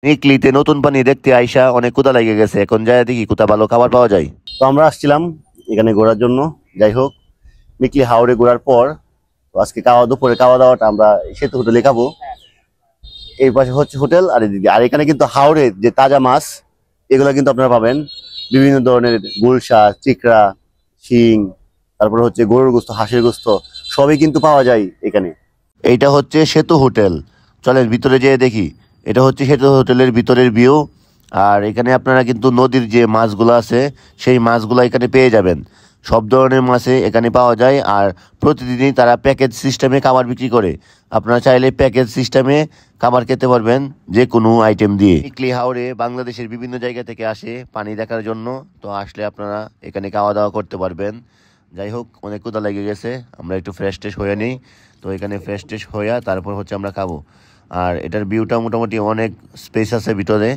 নিকলিতে নতুন পানি দেখতে আইসা অনেক ক্ষুধা লেগে গেছে, এখন যায় দেখি কোথায় ভালো খাবার পাওয়া যায়। তো আমরা আসছিলাম এখানে ঘোরার জন্য। যাই হোক, নিকলি হাওড়ে ঘোরার পর তো আজকে দুপুরে খাওয়া দাওয়াটা আমরা সেতু হোটেলে খাবো। এই পাশে হচ্ছে হোটেল, আর এদিকে আর এখানে কিন্তু হাওড়ে যে তাজা মাছ এগুলো কিন্তু আপনারা পাবেন। বিভিন্ন ধরনের গুলশা, চিকড়া, শিং, তারপরে হচ্ছে গরুর গোস্ত, হাঁসের গোস্ত সবই কিন্তু পাওয়া যায় এখানে। এইটা হচ্ছে সেতু হোটেল, চলেন ভিতরে যেয়ে দেখি। এটা হচ্ছে সেতু হোটেলের ভিতরের ভিউ। আর এখানে আপনারা কিন্তু নদীর যে মাছগুলো আছে সেই মাছগুলো এখানে পেয়ে যাবেন। সব ধরনের মাছে এখানে পাওয়া যায়। আর প্রতিদিনই তারা প্যাকেজ সিস্টেমে খাবার বিক্রি করে। আপনারা চাইলে প্যাকেজ সিস্টেমে খাবার খেতে পারবেন যে কোনো আইটেম দিয়ে। নিকলি হাওড়ে বাংলাদেশের বিভিন্ন জায়গা থেকে আসে পানি দেখার জন্য। তো আসলে আপনারা এখানে খাওয়া দাওয়া করতে পারবেন। যাই হোক, অনেক ক্ষুধা লেগে গেছে, আমরা একটু ফ্রেশ ট্রেশ হয়ে নিই। তো এখানে ফ্রেশ ট্রেশ হইয়া তারপর হচ্ছে আমরা খাবো। আর এটার ভিউটা মোটামুটি অনেক স্পেস আছে ভিতরে,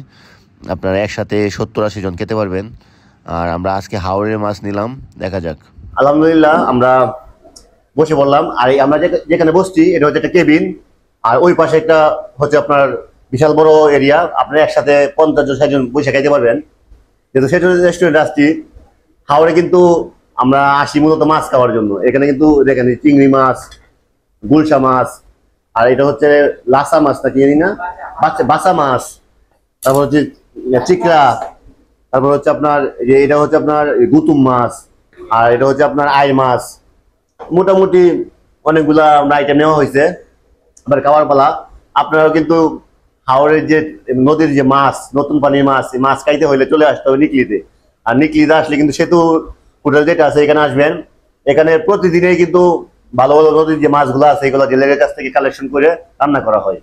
আপনারা একসাথে 70-80 জন খেতে পারবেন। আর আমরা আজকে হাওড়ের মাছ নিলাম, দেখা যাক। আলহামদুলিল্লাহ আমরা বসে পড়লাম। আর আমরা যেখানে বসছি এটা হচ্ছে একটা কেবিন। আর ওই পাশে একটা হচ্ছে আপনার বিশাল বড় এরিয়া, আপনারা একসাথে 50 জন 60 জন বসে খাইতে পারবেন। যেহেতু সেটা রেস্টুরেন্ট আসছি হাওড়ে, কিন্তু আমরা আসি মূলত মাছ খাওয়ার জন্য। এখানে কিন্তু দেখেন চিংড়ি মাছ, গুলশা মাছ, আর এটা হচ্ছে লাসা মাছ নাকি জানি না, বাসা মাছ, তারপর হচ্ছে চিকড়া, তারপর হচ্ছে আপনার যে এটা হচ্ছে আপনার গুতুম মাছ, আর এটা হচ্ছে আপনার আই মাছ। মোটামুটি অনেকগুলা আইটেম নেওয়া হয়েছে। আবার খাওয়ার পালা। আপনারাও কিন্তু হাওড়ের যে নদীর যে মাছ, নতুন পানির মাছ, এই মাছ খাইতে হইলে চলে আসতে হবে নিকলিতে। আর নিকলিতে আসলে কিন্তু সেতু হোটেল যেটা আছে এখানে আসবেন। এখানে প্রতিদিনই কিন্তু ভালো ভালো নদীর যে মাছগুলো আছে এগুলো জেলের কাছ থেকে কালেকশন করে রান্না করা হয়।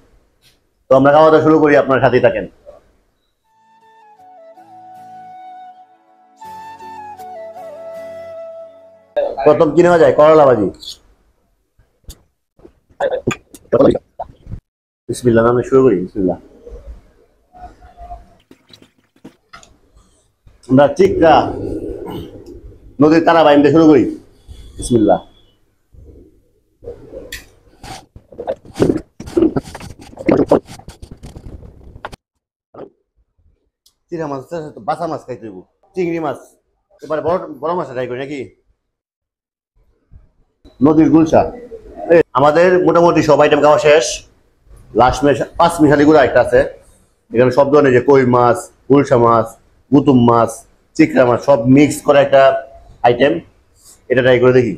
তো আমরা খাওয়া দাওয়া শুরু করি, আপনার সাথেই থাকেন। প্রথম কি নেওয়া যায়? করলা ভাজি। বিসমিল্লাহ নামে শুরু করি, বিসমিল্লাহ। আমরা চিকড়া নদীর তারা বাইন্দে শুরু করি, বিসমিল্লাহ। চিংড়া মাছ, বাসা মাছ খাইতে হইব, চিংড়ি মাছ। এবার বড় বড় মাছ ট্রাই করি নাকি? নদীর গুলশা। আমাদের মোটামুটি সব আইটেম খাওয়া শেষ। লাস্ট পাঁচ মিশালি গুঁড়া একটা আছে। এখানে সব ধরনের যে কই মাছ, গুলশা মাছ, গুতুম মাছ, চিকড়া মাছ সব মিক্স করে একটা আইটেম। এটা ট্রাই করে দেখি।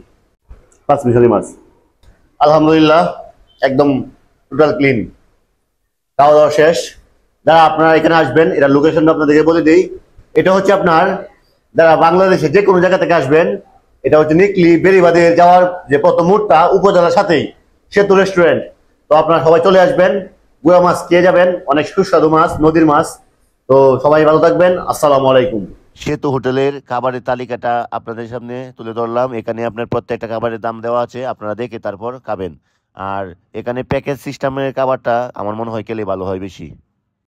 পাঁচ মিশালি মাছ, আলহামদুলিল্লাহ একদম টোটাল ক্লিন। খাওয়া দাওয়া শেষ। যারা আপনারা এখানে আসবেন, এটা লোকেশনটা আপনাদেরকে বলে দিই। এটা হচ্ছে আপনার যারা বাংলাদেশে যে কোনো জায়গা থেকে আসবেন, এটা হচ্ছে নিকলি বেড়িবাঁধে যাওয়ার যে প্রথম মোড়টা উপজেলার সাথেই সেতু রেস্টুরেন্ট। তো আপনারা সবাই চলে আসবেন, গুড়া মাছ খেয়ে যাবেন, অনেক সুস্বাদু মাছ, নদীর মাছ। তো সবাই ভালো থাকবেন, আসসালামু আলাইকুম। সেতু হোটেলের খাবারের তালিকাটা আপনাদের সামনে তুলে ধরলাম। এখানে আপনার প্রত্যেকটা খাবারের দাম দেওয়া আছে, আপনারা দেখে তারপর খাবেন। আর এখানে প্যাকেজ সিস্টেমের খাবারটা আমার মনে হয় খেলে ভালো হয় বেশি।